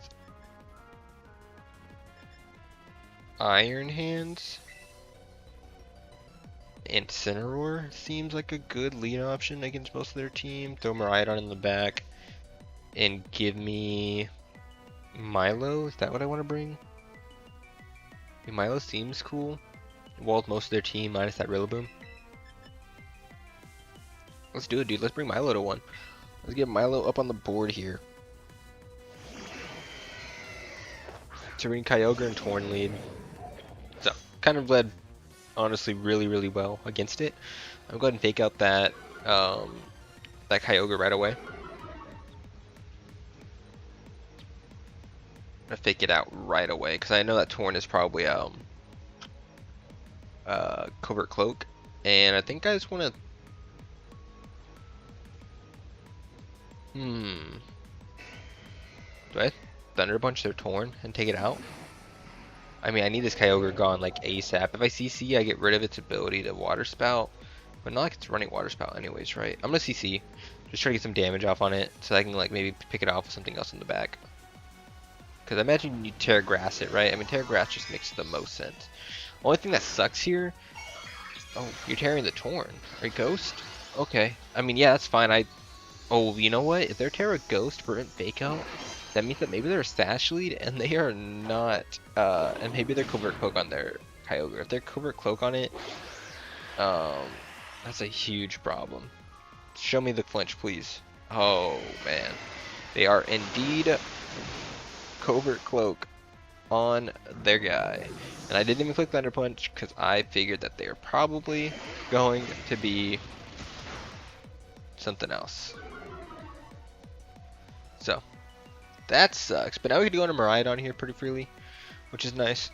Iron Hands. Incineroar seems like a good lead option against most of their team. Throw Miraidon in the back and give me Milo. Is that what I want to bring? I mean, Milo seems cool. Walled most of their team minus that Rillaboom. Let's do it, dude. Let's bring Milo to one. Let's get Milo up on the board here. So we're in Kyogre and Torn lead. So kind of led honestly really well against it. I'm going to fake out that that Kyogre right away. I'm gonna fake it out right away because I know that Torn is probably Covert Cloak, and I think I just want to. Do I Thunder Punch their Torn and take it out? I mean, I need this Kyogre gone like ASAP. If I CC, I get rid of its ability to Water Spout. But not like it's running Water Spout anyways, right? I'm gonna CC. Just try to get some damage off on it so I can like maybe pick it off with something else in the back. Because I imagine you Terra Grass it, right? I mean, Terra Grass just makes the most sense. Only thing that sucks here Oh, you're tearing the Torn. Or Ghost? Okay. I mean, yeah, that's fine. Oh, you know what? If they're Terra Ghost for Fake Out, that means that maybe they're a Sash lead and they are not. And maybe they're Covert Cloak on their Kyogre. If they're Covert Cloak on it, um, that's a huge problem. Show me the flinch, please. Oh, man. They are indeed Covert Cloak on their guy. And I didn't even click Thunder Punch because I figured that they were probably going to be something else. So, that sucks. But now we can go into Miraidon here pretty freely, which is nice.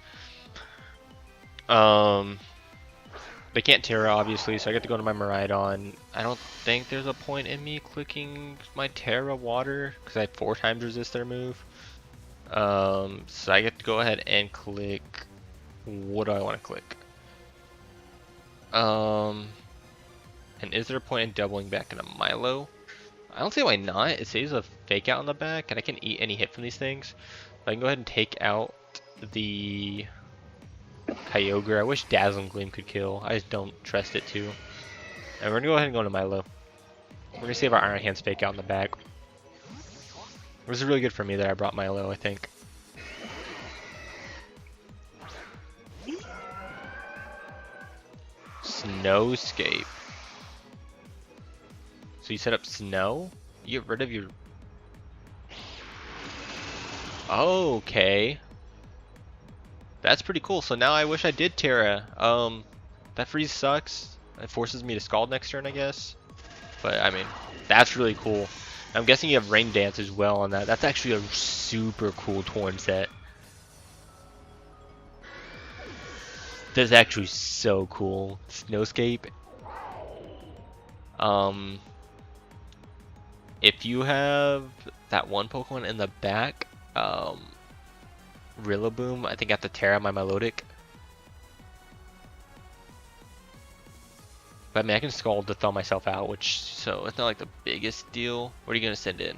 They can't Terra, obviously, so I get to go to my Miraidon. I don't think there's a point in me clicking my Terra Water, because I 4 times resist their move. So I get to go ahead and click... What do I want to click? And is there a point in doubling back into Milo? I don't see why not. It saves a Fake Out on the back, and I can eat any hit from these things. So I can go ahead and take out the Kyogre. I wish Dazzling Gleam could kill. I just don't trust it to. And we're gonna go ahead and go to Milo. We're gonna save our Iron Hands Fake Out on the back. It was really good for me that I brought Milo, I think. Snowscape. So you set up snow? You get rid of your... Okay. That's pretty cool. So now I wish I did Terra. That freeze sucks. It forces me to Scald next turn, I guess. But, I mean, that's really cool. I'm guessing you have Rain Dance as well on that. That's actually a super cool Torn set. That's actually so cool. Snowscape. If you have that one Pokemon in the back, Rillaboom, I think I have to Terra my Milotic. But I mean, I can Scald to thaw myself out, so it's not like the biggest deal. What are you gonna send in?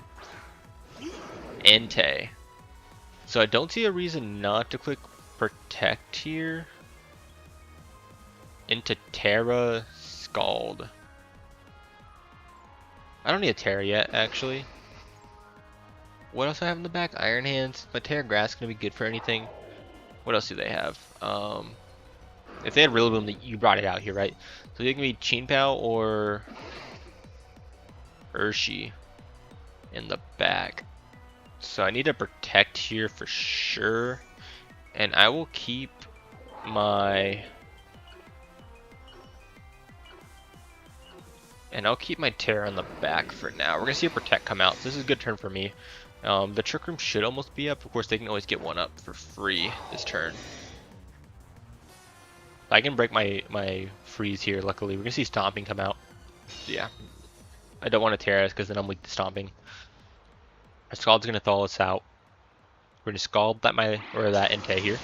Entei. So I don't see a reason not to click Protect here. Into Terra, Scald. I don't need a Terra yet, actually. What else do I have in the back? Iron Hands. My Terra Grass is gonna be good for anything. What else do they have? If they had Rillaboom, you brought it out here, right? So they can be Chinpao or Urshi in the back. So I need to Protect here for sure. And I will keep my... And I'll keep my Terra in the back for now. We're going to see a Protect come out. So this is a good turn for me. The Trick Room should almost be up. Of course, they can always get one up for free this turn. I can break my freeze here, luckily. We're going to see Stomping come out. So yeah. I don't want to Terra because then I'm weak to Stomping. Our Scald's going to thaw us out. We're going to Scald that Entei here.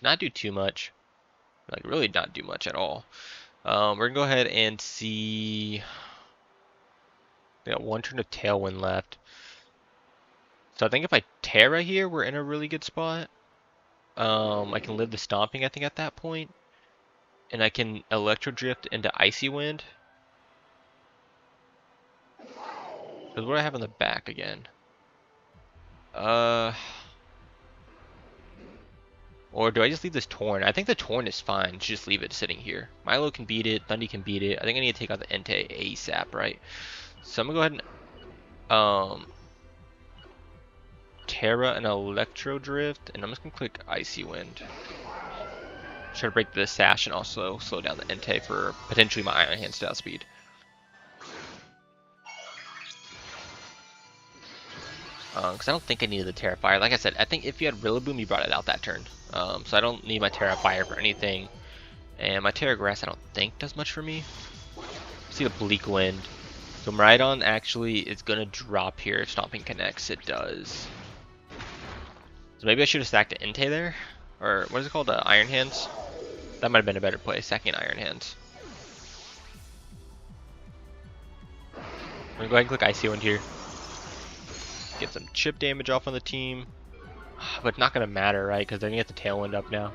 Not do too much. Like, really not do much at all. We're going to go ahead and see... We got one turn of Tailwind left. So I think if I Terra here, we're in a really good spot. I can live the Stomping, I think, at that point. And I can Electro Drift into Icy Wind. Because what do I have in the back again? Or do I just leave this Torn? I think the Torn is fine. Just leave it sitting here. Milo can beat it. Thundy can beat it. I think I need to take out the Entei ASAP, right? So I'm going to go ahead and Terra and Electro Drift. And I'm just going to click Icy Wind. Try to break the Sash and also slow down the Entei for potentially my Iron Hand style speed. Because I don't think I needed the Terrifier. Like I said, I think if you had Rillaboom, you brought it out that turn. So I don't need my Terrifier for anything. And my Terra Grass, I don't think does much for me. See the Bleak Wind. So Miraidon actually is going to drop here if Stomping connects. It does. So maybe I should have stacked an Entei there. Or what is it called? Iron Hands? That might have been a better play, stacking Iron Hands. I'm going to go ahead and click Icy Wind here. Get some chip damage off on the team. But not going to matter, right? Because they're going to get the Tailwind up now.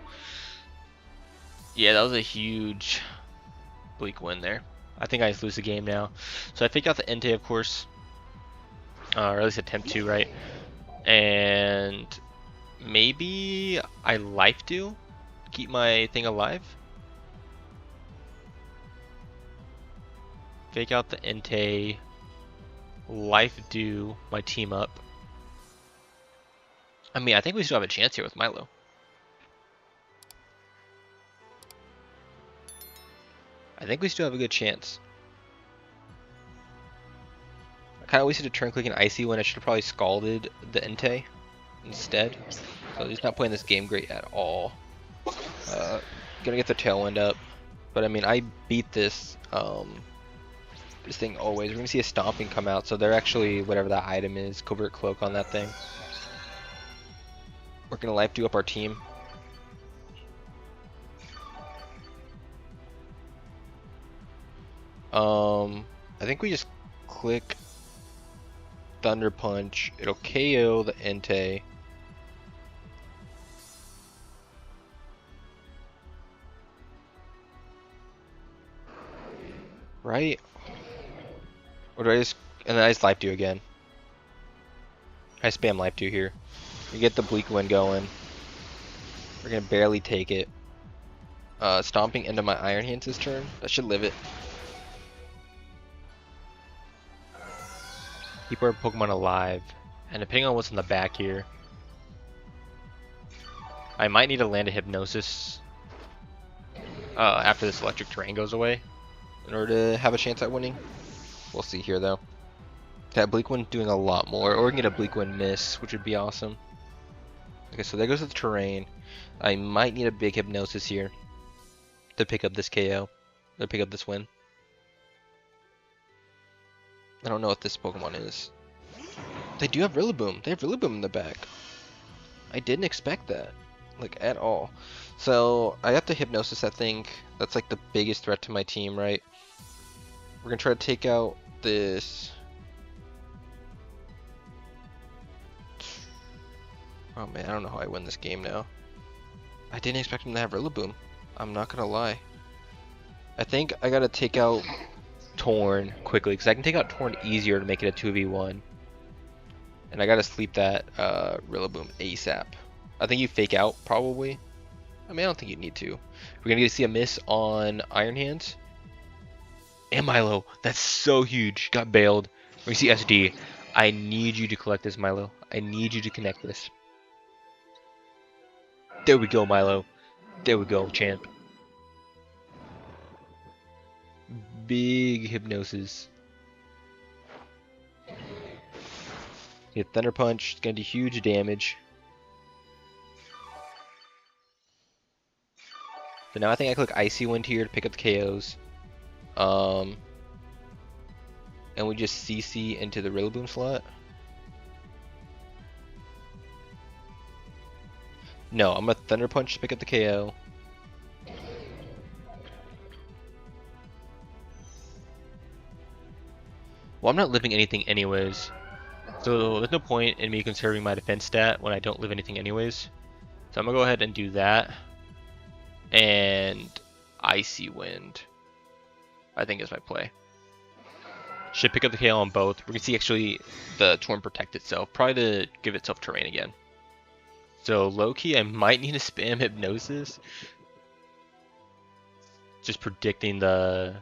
Yeah, that was a huge bleak win there. I think I just lose the game now. So I fake out the Entei, of course, or at least attempt to, right? And maybe I life do, keep my thing alive. Fake out the Entei, life do my team up. I mean, I think we still have a chance here with Milo. I think we still have a good chance. I kind of wasted a turn clicking Icy when I should have probably scalded the Entei instead. So he's not playing this game great at all. Gonna get the tailwind up. But I mean, I beat this this thing always. We're gonna see a stomping come out, so they're actually, whatever that item is, covert cloak on that thing. We're gonna life do up our team. I think we just click Thunder Punch. It'll KO the Entei. Right? Or do I just, and then I just life do again. I spam life do here. We get the bleak wind going. We're gonna barely take it. Stomping into my Iron Hands this turn. That should live it. Keep our Pokemon alive. And depending on what's in the back here, I might need to land a Hypnosis after this electric terrain goes away in order to have a chance at winning. We'll see here though. That Bleak Wind doing a lot more, or we can get a Bleak Wind miss, which would be awesome. Okay, so there goes the terrain. I might need a big Hypnosis here to pick up this KO, or pick up this win. I don't know what this Pokemon is. They do have Rillaboom. They have Rillaboom in the back. I didn't expect that, like, at all. So I have to Hypnosis that thing. That's like the biggest threat to my team, right? We're gonna try to take out this. Oh man, I don't know how I win this game now. I didn't expect him to have Rillaboom. I'm not gonna lie. I think I gotta take out Torn quickly, because I can take out Torn easier to make it a 2v1. And I gotta sleep that Rillaboom ASAP. I think you fake out, probably. I mean, I don't think you need to. We're gonna get to see a miss on Iron Hands. And Milo, that's so huge. Got bailed. We see SD. I need you to collect this, Milo. I need you to connect this. There we go, Milo. There we go, champ. Big Hypnosis. Get Thunder Punch. It's gonna do huge damage. So now I think I click Icy Wind here to pick up the KOs. And we just CC into the Rillaboom slot. No, I'm gonna Thunder Punch to pick up the KO. Well, I'm not living anything anyways, so there's no point in me conserving my defense stat when I don't live anything anyways. So I'm gonna go ahead and do that. And Icy Wind, I think, is my play. Should pick up the KO on both. We're gonna see actually the Torn protect itself, probably to give itself terrain again. So low key, I might need to spam Hypnosis. Just predicting the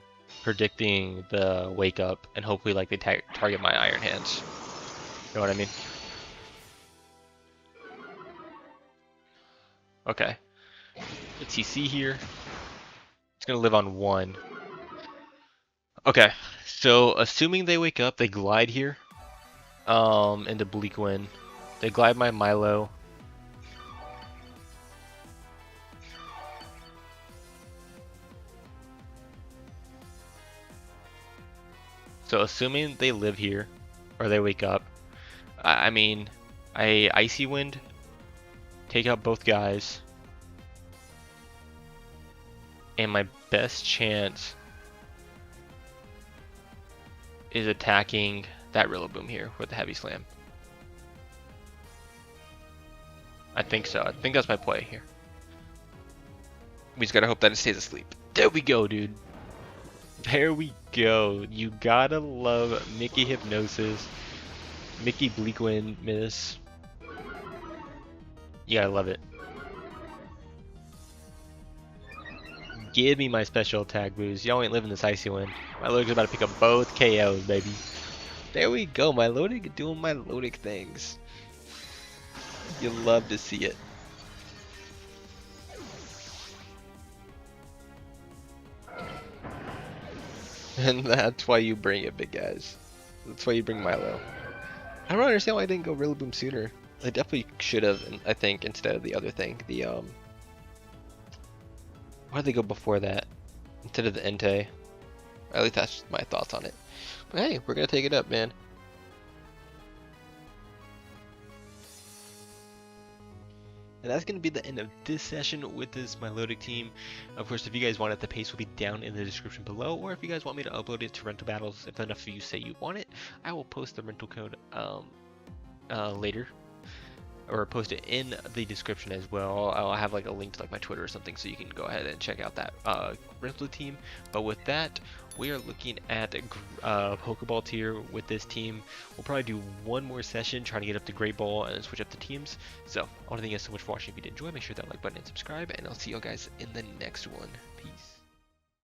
wake up, and hopefully like they target my Iron Hands. You know what I mean? Okay. Let's CC here. It's gonna live on 1. Okay, so assuming they wake up, they glide here. Into Bleak Wind. They glide my Milo. So assuming they live here, or they wake up, I mean, I Icy Wind, take out both guys, and my best chance is attacking that Rillaboom here with the Heavy Slam. I think so. I think that's my play here. We just gotta hope that it stays asleep. There we go, dude. There we go. You gotta love Mickey Hypnosis, Mickey Bleakwind Miss. You gotta love it. Give me my special attack boost. Y'all ain't living this icy one. My Milotic's about to pick up both KOs, baby. There we go, Milotic doing Milotic things. You love to see it. And that's why you bring it, big guys. That's why you bring Milo. I don't understand why I didn't go Rillaboom sooner. I definitely should have, I think, instead of the other thing. The, why did they go before that? Instead of the Entei. At least that's my thoughts on it. But hey, we're gonna take it up, man. And that's going to be the end of this session with this Milotic team. Of course, if you guys want it, the pace will be down in the description below. Or if you guys want me to upload it to rental battles, if enough of you say you want it, I will post the rental code later. Or post it in the description as well. I'll have like a link to like my Twitter or something, so you can go ahead and check out that rental team. But with that, we are looking at Pokeball tier with this team. We'll probably do one more session trying to get up to Great Ball and then switch up the teams. So I want to thank you guys so much for watching. If you did enjoy, make sure that like button and subscribe, and I'll see you guys in the next one. Peace.